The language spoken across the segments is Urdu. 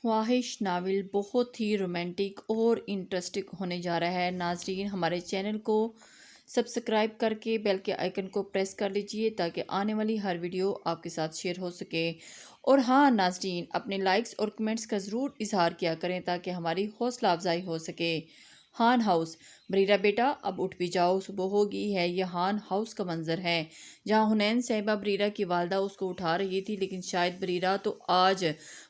خواہش ناول بہت ہی رومانٹک اور انٹرسٹنگ ہونے جا رہا ہے۔ ناظرین، ہمارے چینل کو سبسکرائب کر کے بیل کے آئیکن کو پریس کر لیجئے تاکہ آنے والی ہر ویڈیو آپ کے ساتھ شیئر ہو سکے۔ اور ہاں ناظرین، اپنے لائکس اور کمنٹس کا ضرور اظہار کیا کریں تاکہ ہماری حوصلہ افزائی ہو سکے۔ ہان ہاؤس۔ بریرہ بیٹا اب اٹھ بھی جاؤ، صبح ہو گئی ہے۔ یہ ہان ہاؤس کا منظر ہے جہاں حنین صاحبہ بریرہ کی والدہ اس کو اٹھا رہی تھی، لیکن شاید بریرہ تو آج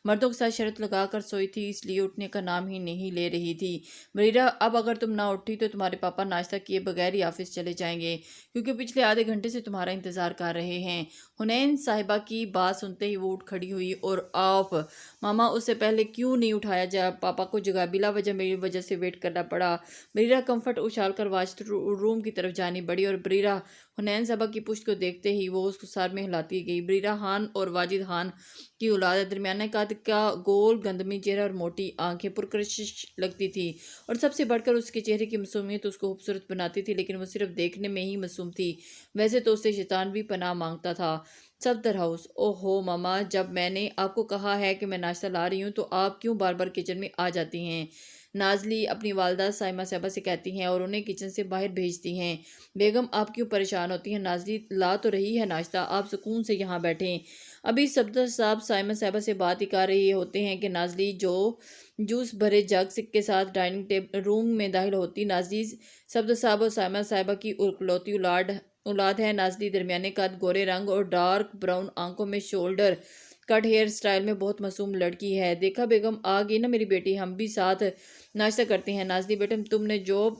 مردوں کے ساتھ شرط لگا کر سوئی تھی، اس لیے اٹھنے کا نام ہی نہیں لے رہی تھی۔ بریرہ، اب اگر تم نہ اٹھی تو تمہارے پاپا ناشتہ کیے بغیر ہی آفس چلے جائیں گے، کیونکہ پچھلے آدھے گھنٹے سے تمہارا انتظار کر رہے ہیں۔ حنین صاحبہ کی بات سنتے ہی وہ اٹھ کھڑی ہوئی اور آپ ماما، اس سے پہلے کیوں نہیں اٹھایا جا؟ پاپا کو جگہ بلا وجہ میری وجہ سے ویٹ کرنا پڑا۔ بریرہ کمفرٹ اچھال کر واش روم کی طرف جانی بڑھی اور بریرہ حنین صاحبہ کی پشت کو دیکھتے ہی وہ اس کو سر میں ہلاتی گئی۔ بریرہ خان اور واجد خان کی اولاد ہے، درمیانے قد کا، گول گندمی چہرہ اور موٹی آنکھیں پرکشش لگتی تھی، اور سب سے بڑھ کر اس کے چہرے کی معصومیت اس کو خوبصورت بناتی تھی، لیکن وہ صرف دیکھنے میں ہی معصوم تھی۔ ویسے تو اس سے شیطان بھی پناہ مانگتا تھا۔ صفدر ہاؤس۔ اوہ ہو ماما، جب میں نے آپ کو کہا ہے کہ میں ناشتہ لا رہی ہوں تو آپ کیوں بار بار کچن میں آ جاتی ہیں؟ نازلی اپنی والدہ سائمہ صاحبہ سے کہتی ہیں اور انہیں کچن سے باہر بھیجتی ہیں۔ بیگم آپ کیوں پریشان ہوتی ہیں؟ نازلی لا تو رہی ہے ناشتہ، آپ سکون سے یہاں بیٹھیں۔ ابھی صفدر صاحب سائمہ صاحبہ سے بات ہی کر رہے ہوتے ہیں کہ نازلی جو جوس بھرے جگ کے ساتھ ڈائننگ روم میں داخل ہوتی۔ نازلی صفدر صاحب اور سائمہ صاحبہ کی اکلوتی اولاد ہے۔ نازلی درمیانے قد، گورے رنگ اور ڈارک براؤن آنکھوں میں شولڈر کٹ ہیئر سٹائل میں بہت معصوم لڑکی ہے۔ دیکھا بیگم آ گئی نا میری بیٹی، ہم بھی ساتھ ناشتہ کرتے ہیں۔ نازلی بیٹم، تم نے جاب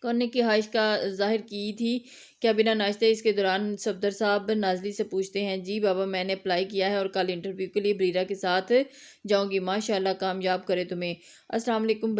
کرنے کی خواہش کا ظاہر کی تھی کیا بنا ناشتے؟ اس کے دوران صفدر صاحب نازلی سے پوچھتے ہیں۔ جی بابا، میں نے اپلائی کیا ہے اور کل انٹرویو کے لیے بریرہ کے ساتھ جاؤں گی، ماشاءاللہ کامیاب کرے تمہیں۔ السلام علیکم۔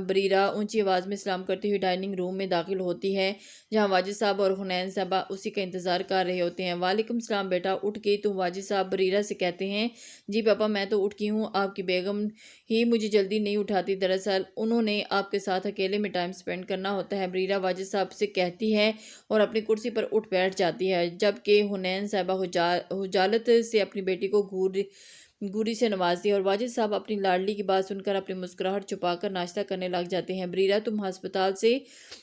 بریرہ اونچی آواز میں سلام کرتی ہوئی ڈائننگ روم میں داخل ہوتی ہے جہاں واجد صاحب اور حنین صاحبہ اسی کا انتظار کر رہے ہوتے ہیں۔ وعلیکم السلام بیٹا، اٹھ گئی تم؟ واجد صاحب بریرہ سے کہتے ہیں۔ جی پاپا، میں تو اٹھ گئی ہوں، آپ کی بیگم ہی مجھے جلدی نہیں اٹھاتی، دراصل انہوں نے آپ کے ساتھ اکیلے میں ٹائم سپینڈ کرنا ہوتا ہے، بریرہ واجد صاحب سے کہتی ہے اور اپنی کرسی پر اٹھ بیٹھ جاتی ہے، جبکہ حنین صاحبہ خجالت سے اپنی بیٹی کو گوری سے نوازتی ہے اور واجد صاحب اپنی لاڈلی کی بات سن کر اپنی مسکراہٹ چھپا کر ناشتہ کرنے لگ جاتے ہیں۔ بریرہ، تم ہسپتال سے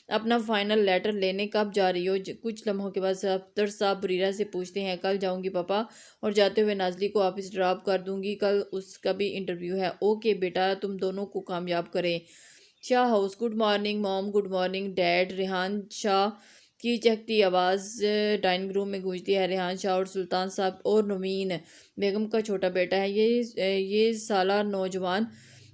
اپنا فائنل لیٹر لینے کب جا رہی ہو؟ کچھ لمحوں کے بعد صفدر صاحب بریرہ سے پوچھتے ہیں۔ کل جاؤں گی پاپا، اور جاتے ہوئے نازلی کو آفس ڈراپ کر دوں گی، کل اس کا بھی انٹرویو ہے۔ اوکے بیٹا، تم دونوں کو کامیاب کرے۔ شاہ ہاؤس۔ گڈ مارننگ موم، گڈ مارننگ ڈیڈ۔ ریحان شاہ کی چہکتی آواز ڈائننگ روم میں گونجتی ہے۔ ریحان شاہ اور سلطان صاحب اور نوین بیگم کا چھوٹا بیٹا ہے۔ یہ سالہ نوجوان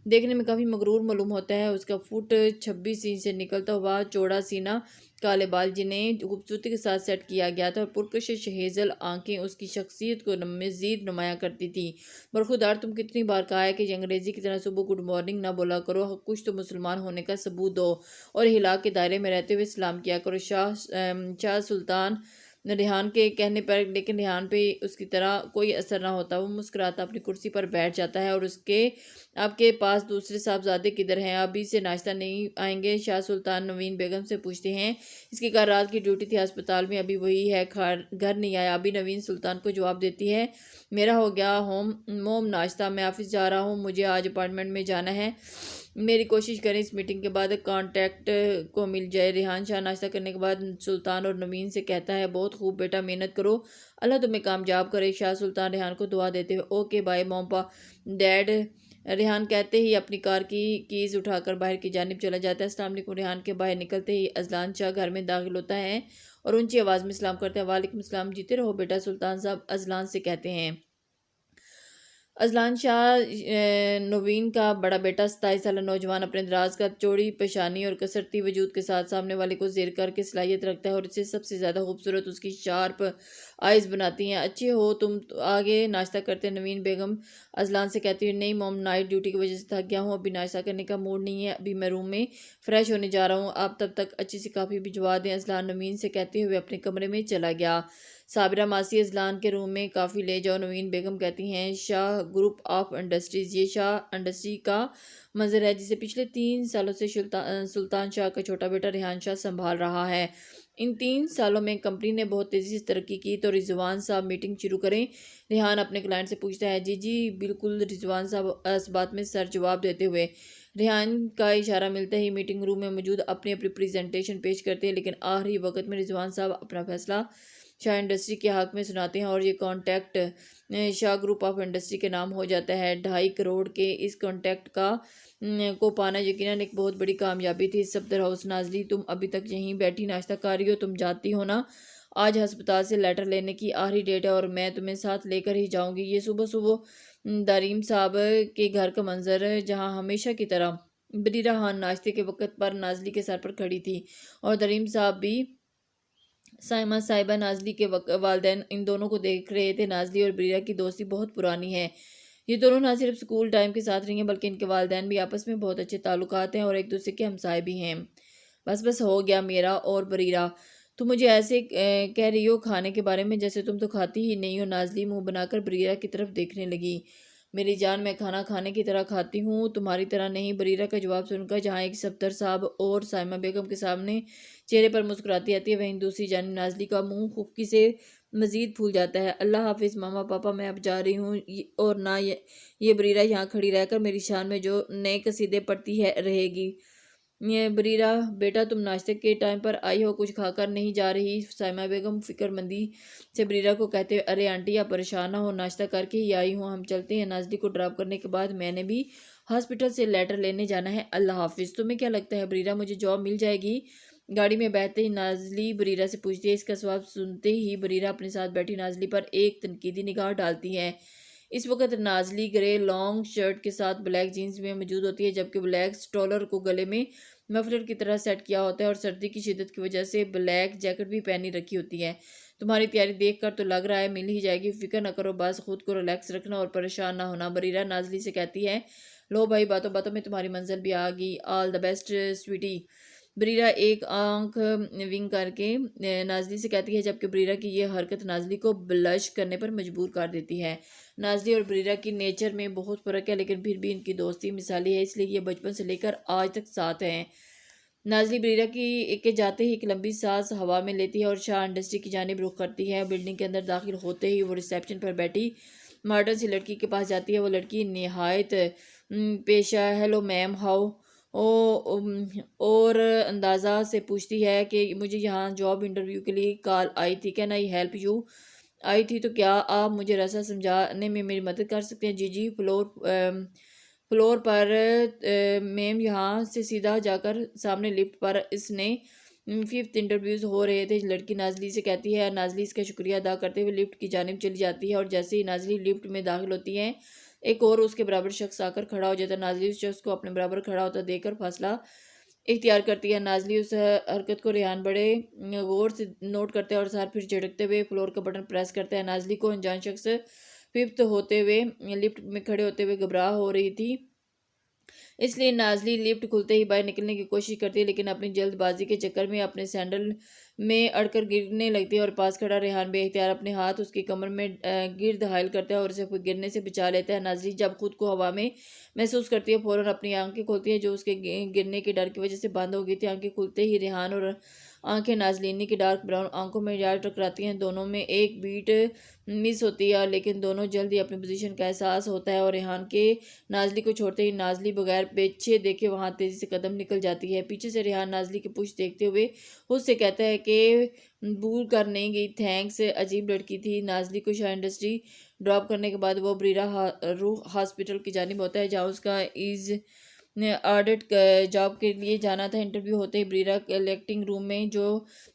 دیکھنے میں کافی مغرور معلوم ہوتا ہے۔ اس کا فٹ 26 انچ سے نکلتا ہوا چوڑا سینہ، کالے بال جنہیں خوبصورتی کے ساتھ سیٹ کیا گیا تھا، اور پرکشش ہیزل آنکھیں اس کی شخصیت کو مزید نمایاں کرتی تھیں۔ برخودار، تم کتنی بار کہا ہے کہ انگریزی کی طرح صبح گڈ مارننگ نہ بولا کرو، کچھ تو مسلمان ہونے کا ثبوت دو اور ہلا کے دائرے میں رہتے ہوئے سلام کیا کرو۔ شاہ سلطان ریحان کے کہنے پر، لیکن ریحان پہ اس کی طرح کوئی اثر نہ ہوتا، وہ مسکراتا اپنی کرسی پر بیٹھ جاتا ہے اور اس کے آپ کے پاس دوسرے صاحبزادے کدھر ہیں؟ ابھی سے ناشتہ نہیں آئیں گے؟ شاہ سلطان نوین بیگم سے پوچھتے ہیں۔ اس کی کل رات کی ڈیوٹی تھی ہسپتال میں، ابھی وہی ہے، گھر نہیں آیا ابھی؟ نوین سلطان کو جواب دیتی ہے۔ میرا ہو گیا موم ناشتہ، میں آفس جا رہا ہوں، مجھے آج اپارٹمنٹ میں جانا ہے، میری کوشش کریں اس میٹنگ کے بعد کانٹیکٹ کو مل جائے۔ ریحان شاہ ناشتہ کرنے کے بعد سلطان اور نوین سے کہتا ہے۔ بہت خوب بیٹا، محنت کرو، اللہ تمہیں کامیاب کرے۔ شاہ سلطان ریحان کو دعا دیتے ہوئے اوکے بائے موم ڈیڈ، ریحان کہتے ہی اپنی کار کی کیز اٹھا کر باہر کی جانب چلا جاتا ہے۔ السلام علیکم۔ ریحان کے باہر نکلتے ہی اذلان شاہ گھر میں داخل ہوتا ہے اور اونچی آواز میں سلام کرتا ہے۔ وعلیکم السلام، جیتے رہو بیٹا، سلطان صاحب اذلان سے کہتے ہیں۔ اذلان شاہ نوین کا بڑا بیٹا 27 سالہ نوجوان اپنے دراز قد، چوڑی پیشانی اور کسرتی وجود کے ساتھ سامنے والے کو زیر کر کے صلاحیت رکھتا ہے اور اسے سب سے زیادہ خوبصورت اس کی شارپ آئیز بناتی ہیں۔ اچھے ہو تم، آگے ناشتہ کرتے؟ نوین بیگم اذلان سے کہتی ہے۔ نہیں موم، نائٹ ڈیوٹی کی وجہ سے تھک گیا ہوں، ابھی ناشتہ کرنے کا موڈ نہیں ہے، ابھی میں روم میں فریش ہونے جا رہا ہوں، آپ تب تک اچھی سی کافی بھجوا دیں۔ اذلان نوین سے کہتے ہوئے اپنے کمرے میں چلا گیا۔ صابرہ ماسی، اذلان کے روم میں کافی لے جاؤ۔ نوین بیگم کہتی ہیں۔ شاہ گروپ آف انڈسٹریز، یہ شاہ انڈسٹری کا منظر ہے جسے پچھلے 3 سالوں سے سلطان شاہ کا چھوٹا بیٹا ریحان شاہ سنبھال رہا ہے۔ ان 3 سالوں میں کمپنی نے بہت تیزی سے ترقی کی تو رضوان صاحب میٹنگ شروع کریں۔ ریحان اپنے کلائنٹ سے پوچھتا ہے جی بالکل، رضوان صاحب اس بات میں سر جواب دیتے ہوئے۔ ریحان کا اشارہ ملتا ہی میٹنگ روم میں موجود اپنی پریزنٹیشن پیش کرتے ہیں، لیکن آخری وقت میں رضوان صاحب اپنا فیصلہ شاہ انڈسٹری کے حق میں سناتے ہیں اور یہ contact Shah group of industry کے نام ہو جاتا ہے۔ 2.5 کروڑ کے اس کانٹیکٹ کو پانا یقیناً ایک بہت بڑی کامیابی تھی۔ صفدر ہاؤس نازلی، تم ابھی تک یہیں بیٹھی ناشتہ کر رہی ہو؟ تم جانتی ہو نا آج ہسپتال سے لیٹر لینے کی آخری ڈیٹ ہے اور میں تمہیں ساتھ لے کر ہی جاؤں گی۔ یہ صبح دریم صاحب کے گھر کا منظر جہاں ہمیشہ کی طرح بریرہ خان ناشتے کے وقت پر نازلی کے سر پر کھڑی تھی اور دریم صاحب بھی سائمہ صاحبہ نازلی کے والدین ان دونوں کو دیکھ رہے تھے۔ نازلی اور بریرہ کی دوستی بہت پرانی ہے۔ یہ دونوں نہ صرف سکول ٹائم کے ساتھ رہی ہیں بلکہ ان کے والدین بھی آپس میں بہت اچھے تعلقات ہیں اور ایک دوسرے کے ہمسائے بھی ہیں۔ بس ہو گیا میرا اور بریرہ، تم مجھے ایسے کہہ رہی ہو کھانے کے بارے میں جیسے تم تو کھاتی ہی نہیں ہو۔ نازلی منہ بنا کر بریرہ کی طرف دیکھنے لگی۔ میری جان، میں کھانا کھانے کی طرح کھاتی ہوں، تمہاری طرح نہیں۔ بریرہ کا جواب سن کر جہاں ایک صفدر صاحب اور سائمہ بیگم کے سامنے چہرے پر مسکراتی آتی ہے، وہیں دوسری جانب نازلی کا منہ خفگی سے مزید پھول جاتا ہے۔ اللہ حافظ ماما پاپا، میں اب جا رہی ہوں اور نہ یہ بریرہ یہاں کھڑی رہ کر میری شان میں جو نئے قصیدے پڑھتی رہے گی۔ بریرہ بیٹا، تم ناشتے کے ٹائم پر آئی ہو، کچھ کھا کر نہیں جا رہی؟ سائمہ بیگم فکر مندی سے بریرہ کو کہتے ہوئے، ارے آنٹی آپ پریشان نہ ہو، ناشتہ کر کے ہی آئی ہوں، ہم چلتے ہیں۔ نازلی کو ڈراپ کرنے کے بعد میں نے بھی ہاسپٹل سے لیٹر لینے جانا ہے، اللہ حافظ۔ تمہیں کیا لگتا ہے بریرہ مجھے جاب مل جائے گی؟ گاڑی میں بیٹھتے ہی نازلی بریرہ سے پوچھتی ہے۔ اس کا جواب سنتے ہی بریرہ اپنے ساتھ بیٹھی نازلی پر ایک تنقیدی نگاہ ڈالتی ہے۔ اس وقت نازلی گرے لانگ شرٹ کے ساتھ بلیک جینز میں موجود ہوتی ہے، جبکہ بلیک سٹولر کو گلے میں مفلر کی طرح سیٹ کیا ہوتا ہے اور سردی کی شدت کی وجہ سے بلیک جیکٹ بھی پہنی رکھی ہوتی ہے۔ تمہاری تیاری دیکھ کر تو لگ رہا ہے مل ہی جائے گی، فکر نہ کرو، بس خود کو ریلیکس رکھنا اور پریشان نہ ہونا۔ بریرہ نازلی سے کہتی ہے، لو بھائی، باتوں باتوں میں تمہاری منزل بھی آ گئی، آل دا بیسٹ سویٹی۔ بریرہ ایک آنکھ ونگ کر کے نازلی سے کہتی ہے، جبکہ بریرہ کی یہ حرکت نازلی کو بلش کرنے پر مجبور کر دیتی ہے۔ نازلی اور بریرہ کی نیچر میں بہت فرق ہے، لیکن پھر بھی ان کی دوستی مثالی ہے، اس لیے یہ بچپن سے لے کر آج تک ساتھ ہیں۔ نازلی بریرہ کے جاتے ہی ایک لمبی سانس ہوا میں لیتی ہے اور شاہ انڈسٹری کی جانب رخ کرتی ہے۔ بلڈنگ کے اندر داخل ہوتے ہی وہ ریسیپشن پر بیٹھی ماڈرن سی لڑکی کے پاس جاتی ہے۔ وہ لڑکی نہایت پیشہ ہیلو میم ہاؤ اور اندازہ سے پوچھتی ہے کہ مجھے یہاں جاب انٹرویو کے لیے کال آئی تھی، کین آئی ہیلپ یو؟ آئی تھی تو کیا آپ مجھے راستہ سمجھانے میں میری مدد کر سکتے ہیں؟ جی فلور پر میم، یہاں سے سیدھا جا کر سامنے لفٹ پر اس نے 5th انٹرویوز ہو رہے تھے، لڑکی نازلی سے کہتی ہے۔ نازلی اس کا شکریہ ادا کرتے ہوئے لفٹ کی جانب چلی جاتی ہے اور جیسے ہی نازلی لفٹ میں داخل ہوتی ہے ایک اور اس کے برابر شخص آ کر کھڑا ہو جاتا ہے۔ نازلی اس شخص کو اپنے برابر کھڑا ہوتا دیکھ کر فاصلہ اختیار کرتی ہے۔ نازلی اس حرکت کو ریحان بڑے غور سے نوٹ کرتے ہیں اور سر پھر جھٹکتے ہوئے فلور کا بٹن پریس کرتا ہے۔ نازلی کو انجان شخص 5th ہوتے ہوئے لفٹ میں کھڑے ہوتے ہوئے گھبراہٹ ہو رہی تھی، اس لیے نازلی لفٹ کھلتے ہی باہر نکلنے کی کوشش کرتی ہے، لیکن اپنی جلد بازی کے چکر میں اپنے سینڈل میں اڑ کر گرنے لگتی ہے اور پاس کھڑا ریحان بے اختیار اپنے ہاتھ اس کی کمر میں گرد حائل کرتا ہے اور اسے گرنے سے بچا لیتا ہے۔ نازلی جب خود کو ہوا میں محسوس کرتی ہے فوراً اپنی آنکھیں کھولتی ہے جو اس کے گرنے کے ڈر کی وجہ سے بند ہو گئی تھی۔ آنکھیں کھلتے ہی ریحان اور آنکھیں نازلینی کی ڈارک براؤن آنکھوں میں جا ٹکراتی ہیں، دونوں میں ایک بیٹ مس ہوتی ہے، لیکن دونوں جلد ہی اپنی پوزیشن کا احساس ہوتا ہے اور ریحان کے نازلی کو چھوڑتے ہی نازلی بغیر پیچھے دیکھے وہاں تیزی سے قدم نکل جاتی ہے۔ پیچھے سے ریحان نازلی کی پشت دیکھتے ہوئے خود سے کہتا ہے کہ بھول کر نہیں گئی، تھینکس، عجیب لڑکی تھی۔ نازلی کو شاہ انڈسٹری ڈراپ کرنے کے بعد وہ بریرہ روح ہاسپٹل کی جانب ہوتا ہے جہاں اس کا آڈٹ جاب کے لیے جانا تھا۔ انٹرویو ہوتے ہی بریرہ کلیکٹنگ روم میں جو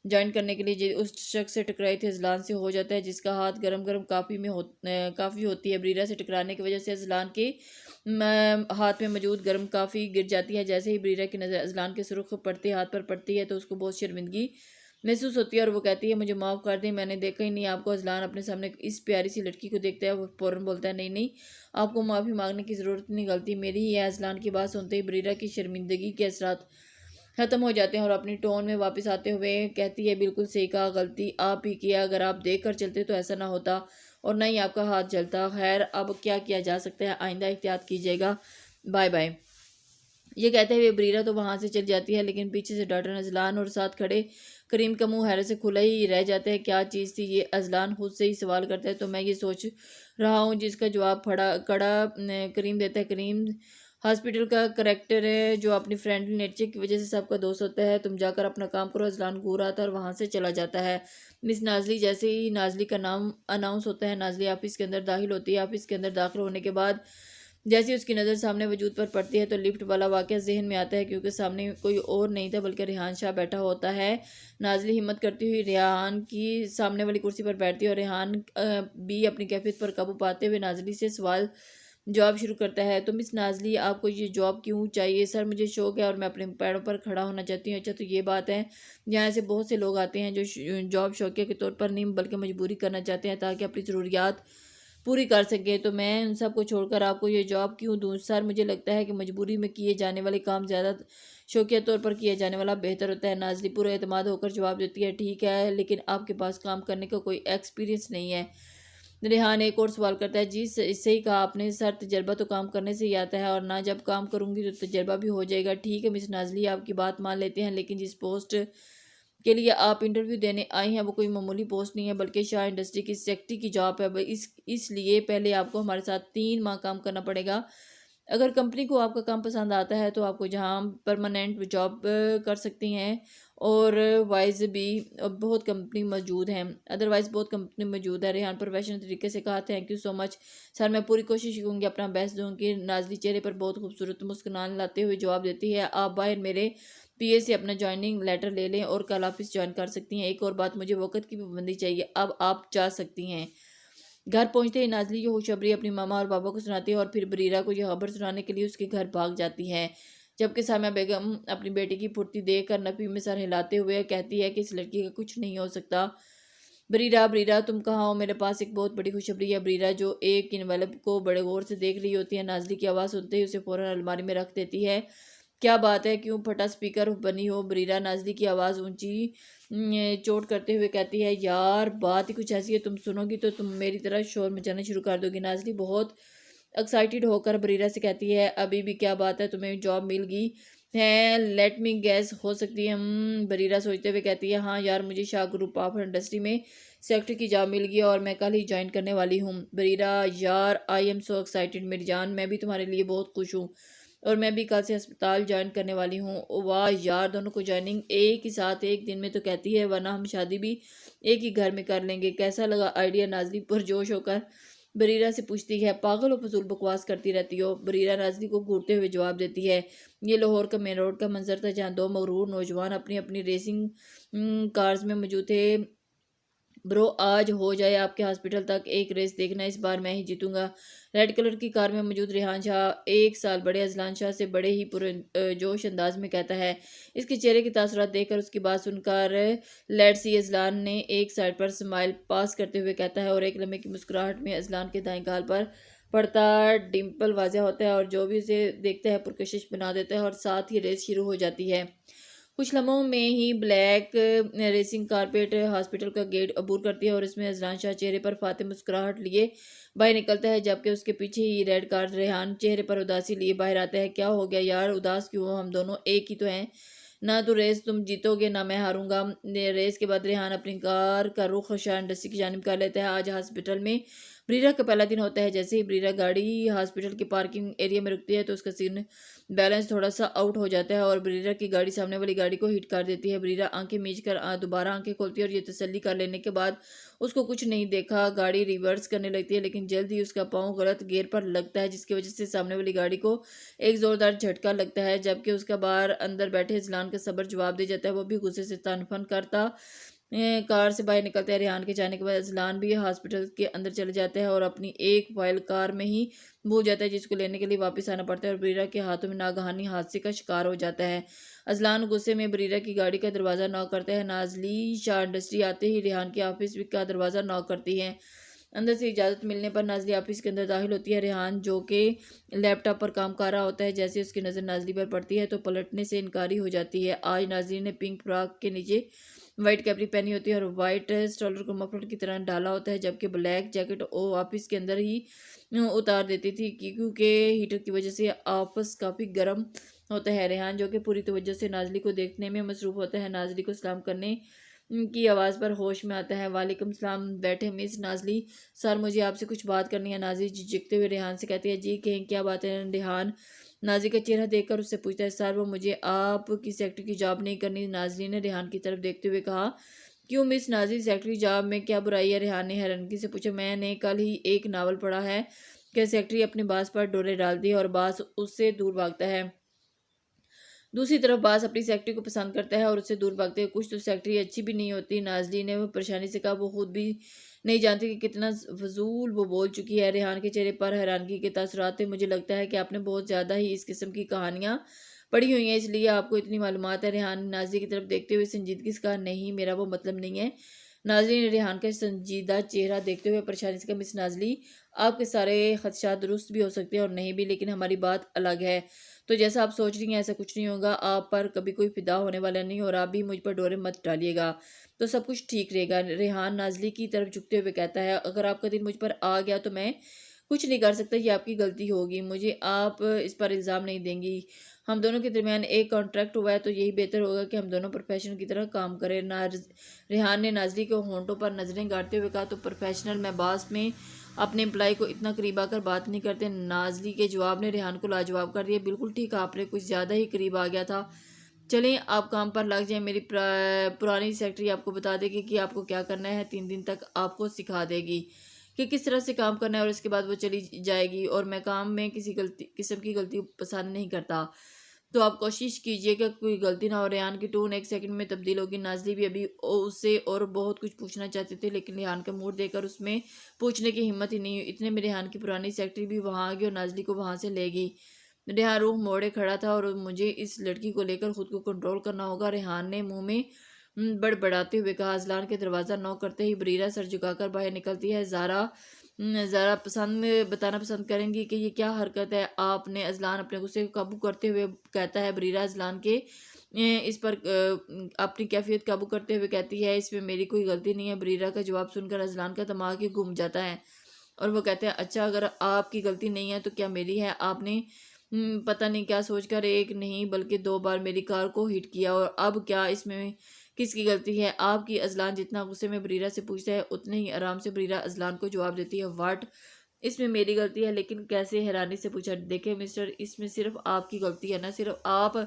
جوائن کرنے کے لیے اس شخص سے ٹکرائی تھی اذلان سے ہو جاتا ہے جس کا ہاتھ گرم کافی ہوتی ہے۔ بریرہ سے ٹکرانے کی وجہ سے اذلان کے ہاتھ میں موجود گرم کافی گر جاتی ہے۔ جیسے ہی بریرہ کی نظر اذلان کے سرخ پڑتے ہاتھ پر پڑتی ہے تو اس کو بہت شرمندگی محسوس ہوتی ہے اور وہ کہتی ہے، مجھے معاف کر دیں، میں نے دیکھا ہی نہیں آپ کو۔ اذلان اپنے سامنے اس پیاری سی لڑکی کو دیکھتا ہے، وہ فوراً بولتا ہے، نہیں آپ کو معافی مانگنے کی ضرورت نہیں، غلطی میری ہی ہے۔ اذلان کی بات سنتے ہی بریرہ کی شرمندگی کے اثرات ختم ہو جاتے ہیں اور اپنی ٹون میں واپس آتے ہوئے کہتی ہے، بالکل صحیح کہا، غلطی آپ ہی کی ہے، اگر آپ دیکھ کر چلتے تو ایسا نہ ہوتا اور نہ ہی آپ کا ہاتھ جلتا۔ خیر اب کیا کیا جا سکتا ہے، آئندہ احتیاط کیجیے گا، بائے بائے۔ یہ کہتے ہوئے بریرہ تو وہاں سے چل جاتی ہے، لیکن پیچھے سے ڈاکٹر اذلان اور ساتھ کھڑے کریم کا منہ حیرت سے کھلا ہی رہ جاتا ہے۔ کیا چیز تھی یہ؟ اذلان خود سے ہی سوال کرتا ہے۔ تو میں یہ سوچ رہا ہوں، جس کا جواب کڑا کریم دیتا ہے۔ کریم ہاسپٹل کا کریکٹر ہے جو اپنی فرینڈلی نیچر کی وجہ سے سب کا دوست ہوتا ہے۔ تم جا کر اپنا کام کرو۔ اذلان گور آتا ہے اور وہاں سے چلا جاتا ہے۔ مس نازلی، جیسے ہی نازلی کا نام اناؤنس ہوتا ہے، نازلی آفس کے اندر داخل ہوتی ہے۔ آفس کے اندر داخل ہونے کے بعد جیسے اس کی نظر سامنے وجود پر پڑتی ہے تو لفٹ والا واقعہ ذہن میں آتا ہے، کیونکہ سامنے کوئی اور نہیں تھا بلکہ ریحان شاہ بیٹھا ہوتا ہے۔ نازلی ہمت کرتی ہوئی ریحان کی سامنے والی کرسی پر بیٹھتی ہے اور ریحان بھی اپنی کیفیت پر قابو پاتے ہوئے نازلی سے سوال جواب شروع کرتا ہے۔ تو مس نازلی، آپ کو یہ جاب کیوں چاہیے؟ سر، مجھے شوق ہے اور میں اپنے پیروں پر کھڑا ہونا چاہتی ہوں۔ اچھا، تو یہ بات ہے، یہاں سے بہت سے لوگ آتے ہیں جو جاب شوقیہ کے طور پر نہیں بلکہ مجبوری کرنا چاہتے ہیں تاکہ اپنی ضروریات پوری کر سکے، تو میں ان سب کو چھوڑ کر آپ کو یہ جاب کیوں دوں؟ سر، مجھے لگتا ہے کہ مجبوری میں کیے جانے والے کام زیادہ شوقیہ طور پر کیا جانے والا بہتر ہوتا ہے۔ نازلی پورا اعتماد ہو کر جواب دیتی ہے، ٹھیک ہے، لیکن آپ کے پاس کام کرنے کا کوئی ایکسپیرینس نہیں ہے۔ ریحان ایک اور سوال کرتا ہے، جی صحیح کہا آپ نے سر، تجربہ تو کام کرنے سے ہی آتا ہے، اور نہ جب کام کروں گی تو تجربہ بھی ہو جائے گا۔ ٹھیک ہے مس نازلی، آپ کی بات مان لیتے ہیں، لیکن جس پوسٹ کے لیے آپ انٹرویو دینے آئی ہیں وہ کوئی معمولی پوسٹ نہیں ہے بلکہ شاہ انڈسٹری کی سیکرٹری کی جاب ہے۔ اس لیے پہلے آپ کو ہمارے ساتھ 3 ماہ کام کرنا پڑے گا۔ اگر کمپنی کو آپ کا کام پسند آتا ہے تو آپ کو جہاں پرماننٹ جاب کر سکتی ہیں، اور وائز بھی بہت کمپنی موجود ہیں، ادروائز بہت کمپنی موجود ہے۔ ریحان پروفیشنل طریقے سے کہا، تھینک یو سو مچ سر، میں پوری کوشش کروں گی اپنا بیسٹ دوں گی۔ نازلی چہرے پر بہت خوبصورت مسکان لاتے ہوئے جواب دیتی ہے، آپ باہر میرے پی اے سے اپنا جوائننگ لیٹر لے لیں اور کل آفس جوائن کر سکتی ہیں۔ ایک اور بات، مجھے وقت کی پابندی چاہیے، اب آپ جا سکتی ہیں۔ گھر پہنچتے ہی نازلی یہ خوشخبری اپنی ماما اور بابا کو سناتی ہے اور پھر بریرہ کو یہ خبر سنانے کے لیے اس کے گھر بھاگ جاتی ہے، جبکہ سامیہ بیگم اپنی بیٹی کی پھرتی دیکھ کر نفی میں سر ہلاتے ہوئے کہتی ہے کہ اس لڑکی کا کچھ نہیں ہو سکتا۔ بریرہ تم کہاں ہو؟ میرے پاس ایک بہت بڑی خوشخبری ہے۔ بریرہ جو ایک انویلپ کو بڑے غور سے دیکھ رہی ہوتی ہے، نازلی کی آواز سنتے ہی اسے فوراً الماری میں رکھ دیتی ہے۔ کیا بات ہے، کیوں پھٹا سپیکر بنی ہو؟ بریرہ نازلی کی آواز اونچی چوٹ کرتے ہوئے کہتی ہے، یار بات ہی کچھ ایسی ہے، تم سنو گی تو تم میری طرح شور مچانا شروع کر دو گی۔ نازلی بہت ایکسائٹڈ ہو کر بریرہ سے کہتی ہے، ابھی بھی کیا بات ہے، تمہیں جاب مل گئی ہے؟ لیٹ می گیس، ہو سکتی ہے۔ بریرہ سوچتے ہوئے کہتی ہے، ہاں یار، مجھے شاہ گروپ آف انڈسٹری میں سیکرٹری کی جاب مل گئی اور میں کل ہی جوائن کرنے والی ہوں۔ بریرہ، یار آئی ایم سو ایکسائٹڈ میری جان، میں بھی تمہارے لیے بہت خوش ہوں، اور میں بھی کل سے ہسپتال جوائن کرنے والی ہوں۔ واہ یار، دونوں کو جوائننگ ایک ہی ساتھ ایک دن میں تو کہتی ہے، ورنہ ہم شادی بھی ایک ہی گھر میں کر لیں گے۔ کیسا لگا آئیڈیا؟ نازلی پرجوش ہو کر بریرہ سے پوچھتی ہے، پاگل و فضول بکواس کرتی رہتی ہو؟ بریرہ نازلی کو گھورتے ہوئے جواب دیتی ہے، یہ لاہور کا مین روڈ کا منظر تھا جہاں 2 مغرور نوجوان اپنی اپنی ریسنگ کارز میں موجود تھے۔ برو، آج ہو جائے آپ کے ہاسپٹل تک ایک ریس دیکھنا، اس بار میں ہی جیتوں گا۔ ریڈ کلر کی کار میں موجود ریحان شاہ 1 سال بڑے اذلان شاہ سے بڑے ہی جوش انداز میں کہتا ہے۔ اس کے چہرے کی تاثرات دیکھ کر، اس کی بات سن کر لیٹ سی اذلان نے ایک سائڈ پر سمائل پاس کرتے ہوئے کہتا ہے، اور ایک لمحے کی مسکراہٹ میں اذلان کے دائیں گال پر پڑتا ڈمپل واضح ہوتا ہے اور جو بھی اسے دیکھتا ہے پرکشش بنا دیتا ہے، اور ساتھ ہی ریس شروع ہو جاتی ہے۔ کچھ لمحوں میں ہی بلیک ریسنگ کارپیٹ ہاسپٹل کا گیٹ عبور کرتی ہے اور اس میں اذلان شاہ چہرے پر فاتح مسکراہٹ لیے باہر نکلتا ہے، جبکہ اس کے پیچھے ہی ریڈ کار ریحان چہرے پر اداسی لیے باہر آتا ہے۔ کیا ہو گیا یار، اداس کیوں ہو؟ ہم دونوں ایک ہی تو ہیں، نہ تو ریس تم جیتو گے نہ میں ہاروں گا۔ ریس کے بعد ریحان اپنی کار کا رخ شاہ انڈسٹری کی جانب کر لیتا ہے۔ آج ہاسپٹل میں بریرہ کا پہلا دن ہوتا ہے۔ جیسے ہی بریرہ گاڑی ہاسپٹل کے پارکنگ ایریا میں رکتی ہے تو اس کا سین بیلنس تھوڑا سا آؤٹ ہو جاتا ہے اور بریرہ کی گاڑی سامنے والی گاڑی کو ہٹ کر دیتی ہے۔ بریرہ آنکھیں میچ کر دوبارہ آنکھیں کھولتی ہے اور یہ تسلی کر لینے کے بعد اس کو کچھ نہیں دیکھا گاڑی ریورس کرنے لگتی ہے، لیکن جلد ہی اس کا پاؤں غلط گیئر پر لگتا ہے جس کی وجہ سے سامنے والی گاڑی کو ایک زوردار جھٹکا لگتا ہے، جبکہ اس کا باہر اندر بیٹھے اذلان کا صبر جواب دے جاتا ہے۔ وہ بھی غصے سے تن فن کرتا کار سے باہر نکلتا ہے۔ ریحان کے جانے کے بعد اذلان بھی ہاسپٹل کے اندر چلے جاتا ہے اور اپنی ایک فائل کار میں ہی بھول جاتا ہے جس کو لینے کے لیے واپس آنا پڑتا ہے، اور بریرہ کے ہاتھوں میں ناگہانی حادثے کا شکار ہو جاتا ہے۔ اذلان غصے میں بریرہ کی گاڑی کا دروازہ ناک کرتا ہے۔ نازلی شاہ انڈسٹری آتے ہی ریحان کے آفس کا دروازہ ناک کرتی ہے۔ اندر سے اجازت ملنے پر نازلی آفس کے اندر داخل ہوتی ہے۔ ریحان جو کہ لیپ ٹاپ پر کام کر رہا ہوتا ہے، جیسے اس کی نظر نازلی پر پڑتی ہے تو پلٹنے سے انکاری ہو جاتی ہے۔ آج نازلی نے پنک فراک کے نیچے وائٹ کیپری پہنی ہوتی ہے اور وائٹ سٹولر کو مفلر کی طرح ڈالا ہوتا ہے، جبکہ بلیک جیکٹ آفس کے اندر ہی اتار دیتی تھی کیونکہ ہیٹر کی وجہ سے آفس کافی گرم ہوتا ہے۔ ریحان جو کہ پوری توجہ سے نازلی کو دیکھنے میں مصروف ہوتا ہے، نازلی کو سلام کرنے کی آواز پر ہوش میں آتا ہے۔ وعلیکم السلام، بیٹھے مس نازلی۔ سر مجھے آپ سے کچھ بات کرنی ہے، نازلی جھجکتے ہوئے ریحان سے کہتی ہے۔ جی کہیں، کیا بات ہے؟ ریحان نازلی کا چہرہ دیکھ کر اس سے پوچھتا ہے۔ سر وہ مجھے آپ کی سیکرٹری کی جاب نہیں کرنی، نازلی نے ریحان کی طرف دیکھتے ہوئے کہا۔ کیوں مس نازلی، سیکرٹری جاب میں کیا برائی ہے؟ ریحان نے حیرانگی سے پوچھا۔ میں نے کل ہی ایک ناول پڑھا ہے کہ سیکرٹری اپنے باس پر ڈورے ڈالتی ہے اور باس اس سے دور بھاگتا ہے، دوسری طرف باس اپنی سیکرٹری کو پسند کرتا ہے اور اس سے دور بھاگتے ہیں۔ کچھ تو سیکرٹری اچھی بھی نہیں ہوتی، نازلی نے وہ پریشانی سے کہا۔ وہ خود بھی نہیں جانتی کہ کتنا فضول وہ بول چکی ہے۔ ریحان کے چہرے پر حیرانگی کے تاثرات تھے۔ مجھے لگتا ہے کہ آپ نے بہت زیادہ ہی اس قسم کی کہانیاں پڑھی ہوئی ہیں، اس لیے آپ کو اتنی معلومات ہے۔ ریحان نے نازلی کی طرف دیکھتے ہوئے سنجیدگی سے کہا۔ نہیں، میرا وہ مطلب نہیں ہے۔ نازلی نے ریحان کا سنجیدہ چہرہ دیکھتے ہوئے پریشانی سے کہا۔ مس نازلی، آپ کے سارے خدشات درست بھی ہو سکتے ہیں اور نہیں بھی، لیکن ہماری بات الگ ہے۔ تو جیسا آپ سوچ رہی ہیں ایسا کچھ نہیں ہوگا، آپ پر کبھی کوئی فدا ہونے والا نہیں، اور آپ بھی مجھ پر ڈورے مت ڈالیے گا تو سب کچھ ٹھیک رہے گا۔ ریحان نازلی کی طرف جھکتے ہوئے کہتا ہے۔ اگر آپ کا دل مجھ پر آ گیا تو میں کچھ نہیں کر سکتا، یہ آپ کی غلطی ہوگی، مجھے آپ اس پر الزام نہیں دیں گی۔ ہم دونوں کے درمیان ایک کانٹریکٹ ہوا ہے تو یہی بہتر ہوگا کہ ہم دونوں پروفیشنل کی طرح کام کریں۔ ریحان نے نازلی کے ہونٹوں پر نظریں گاڑتے ہوئے کہا۔ تو پروفیشنل؟ میں باس میں اپنے امپلائی کو اتنا قریب آ کر بات نہیں کرتے۔ نازلی کے جواب نے ریحان کو لاجواب کر دیا۔ بالکل ٹھیک، آپ نے کچھ زیادہ ہی قریب آ گیا تھا۔ چلیں آپ کام پر لگ جائیں، میری پرانی سیکرٹری آپ کو بتا دے گی کہ آپ کو کیا کرنا ہے، 3 دن تک آپ کو سکھا دے گی کہ کس طرح سے کام کرنا ہے، اور اس کے بعد وہ چلی جائے گی۔ اور میں کام میں کسی قسم کی غلطی پسند نہیں کرتا، تو آپ کوشش کیجئے کہ کوئی غلطی نہ ہو۔ ریحان کی ٹون ایک سیکنڈ میں تبدیل ہوگی۔ نازلی بھی ابھی اس سے اور بہت کچھ پوچھنا چاہتے تھے، لیکن ریحان کا موڈ دیکھ کر اس میں پوچھنے کی ہمت ہی نہیں ہوئی۔ اتنے میں ریحان کی پرانی سیکرٹری بھی وہاں آ گئی اور نازلی کو وہاں سے لے گئی۔ ریحان روح موڑے کھڑا تھا اور مجھے اس لڑکی کو لے کر خود کو کنٹرول کرنا ہوگا، ریحان نے منہ میں بڑبڑاتے ہوئے کہا۔ اذلان کے دروازہ نوک کرتے ہی بریرہ سر جھکا کر باہر نکلتی ہے۔ زارا بتانا پسند کریں گی کہ یہ کیا حرکت ہے آپ نے؟ اذلان اپنے غصے کو قابو کرتے ہوئے کہتا ہے۔ بریرہ اذلان کے اس پر اپنی کیفیت قابو کرتے ہوئے کہتی ہے۔ اس میں میری کوئی غلطی نہیں ہے۔ بریرہ کا جواب سن کر اذلان کا دماغ ہی گھوم جاتا ہے اور وہ کہتے ہیں اچھا، اگر آپ کی غلطی نہیں ہے تو کیا میری ہے؟ آپ نے پتہ نہیں کیا سوچ کر ایک نہیں بلکہ 2 بار میری کار کو ہٹ کیا، اور اب کیا اس میں کس کی غلطی ہے آپ کی؟ اذلان جتنا غصے میں بریرہ سے پوچھتا ہے اتنے ہی آرام سے بریرہ اذلان کو جواب دیتی ہے۔ واٹ؟ اس میں میری غلطی ہے؟ لیکن کیسے؟ حیرانی سے پوچھا۔ دیکھیں مسٹر، اس میں صرف آپ کی غلطی ہے، نہ صرف آپ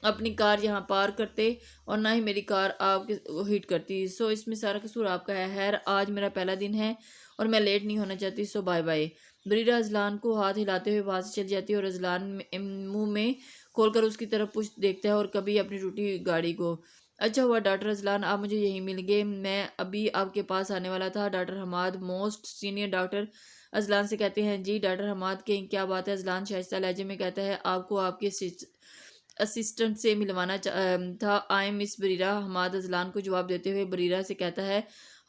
اپنی کار یہاں پار کرتے اور نہ ہی میری کار آپ کے ہٹ کرتی، سو اس میں سارا قصور آپ کا ہے۔ خیر، آج میرا پہلا دن ہے اور میں لیٹ نہیں ہونا چاہتی، سو بائے بائے۔ بریرہ اذلان کو ہاتھ ہلاتے ہوئے وہاں سے چلی جاتی ہے اور اذلان منہ میں کھول کر اس کی طرف پشت دیکھتا ہے اور کبھی اپنی ٹوٹی گاڑی کو۔ اچھا ہوا ڈاکٹر اذلان آپ مجھے یہیں مل گئے، میں ابھی آپ کے پاس آنے والا تھا۔ Doctor Hammad most senior doctor Azlan سے کہتے ہیں۔ جی ڈاکٹر حماد، کیا بات ہے؟ اذلان شائستہ لہجے میں کہتا ہے۔ آپ کو آپ کے اسسٹنٹ سے ملوانا تھا، آئی مس بریرہ، حماد اذلان کو جواب دیتے ہوئے بریرہ سے کہتا ہے۔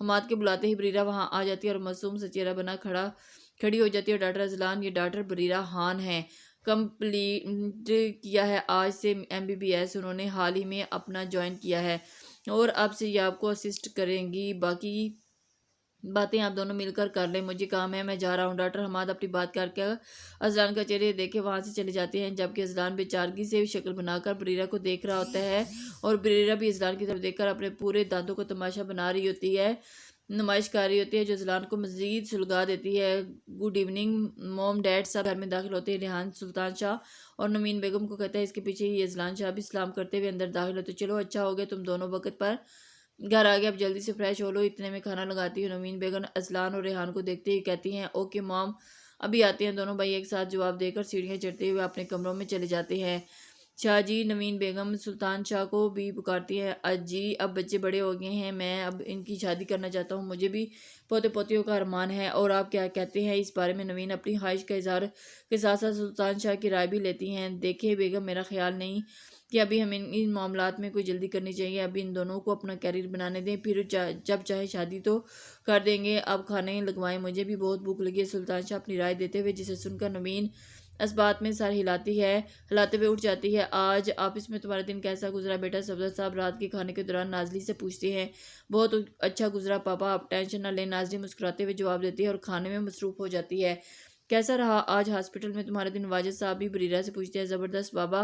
حماد کے بلاتے ہی بریرہ وہاں آ جاتی ہے اور معصوم سا چہرہ بنا کھڑی ہو جاتی ہے۔ ڈاکٹر اذلان، یہ ڈاکٹر بریرہ خان ہیں، کمپلیٹ کیا ہے آج سے MBBS، انہوں نے حال ہی میں اپنا جوائن کیا ہے اور اب سے یہ آپ کو اسسٹ کریں گی، باقی باتیں آپ دونوں مل کر لیں، مجھے کام ہے، میں جا رہا ہوں۔ ڈاکٹر حماد اپنی بات کر کے اذلان کا چہرے دیکھے وہاں سے چلے جاتے ہیں، جبکہ اذلان بیچارگی سے شکل بنا کر بریرہ کو دیکھ رہا ہوتا ہے اور بریرہ بھی اذلان کی طرف دیکھ کر اپنے پورے دانتوں کو تماشا بنا رہی ہوتی ہے، نمائش کر رہی ہوتی ہے، جو اذلان کو مزید سلگا دیتی ہے۔ گڈ ایوننگ موم ڈیڈ، سب گھر میں داخل ہوتے ہیں۔ ریحان سلطان شاہ اور نمین بیگم کو کہتا ہے، اس کے پیچھے ہی اذلان شاہ بھی سلام کرتے ہوئے اندر داخل ہوتے۔ چلو اچھا ہو گیا تم دونوں وقت پر گھر آ گئے، اب جلدی سے فریش ہو لو، اتنے میں کھانا لگاتی ہے۔ نمین بیگم اذلان اور ریحان کو دیکھتے ہی کہتی ہیں، اوکے مام، ابھی آتے ہیں۔ دونوں بھائی ایک ساتھ جواب دے کر سیڑھیاں چڑھتے ہوئے اپنے کمروں میں چلے جاتے ہیں۔ شاہ جی، نمین بیگم سلطان شاہ کو بھی پکارتی ہے۔ جی، اب بچے بڑے ہو گئے ہیں، میں اب ان کی شادی کرنا چاہتا ہوں، مجھے بھی پوتے پوتیوں کا ارمان ہے، اور آپ کیا کہتے ہیں اس بارے میں؟ نوین اپنی خواہش کا اظہار کے ساتھ ساتھ سلطان شاہ کی رائے بھی لیتی ہیں۔ دیکھیں بیگم، میرا خیال نہیں کہ ابھی ہمیں ان معاملات میں کوئی جلدی کرنی چاہیے، ابھی ان دونوں کو اپنا کیریئر بنانے دیں، پھر جب چاہے شادی تو کر دیں گے۔ اب کھانے لگوائیں، مجھے بھی بہت بھوک لگی ہے۔ سلطان شاہ اپنی رائے دیتے ہوئے، جسے سن کر نوین اس بات میں سر ہلاتے ہوئے اٹھ جاتی ہے۔ آج آفس میں تمہارا دن کیسا گزرا بیٹا؟ صفدر صاحب رات کے کھانے کے دوران نازلی سے پوچھتے ہیں۔ بہت اچھا گزرا پاپا، آپ ٹینشن نہ لیں، نازلی مسکراتے ہوئے جواب دیتی ہے اور کھانے میں مصروف ہو جاتی ہے۔ کیسا رہا آج ہاسپٹل میں تمہارا دن؟ واجد صاحب بھی بریرہ سے پوچھتے ہیں۔ زبردست بابا،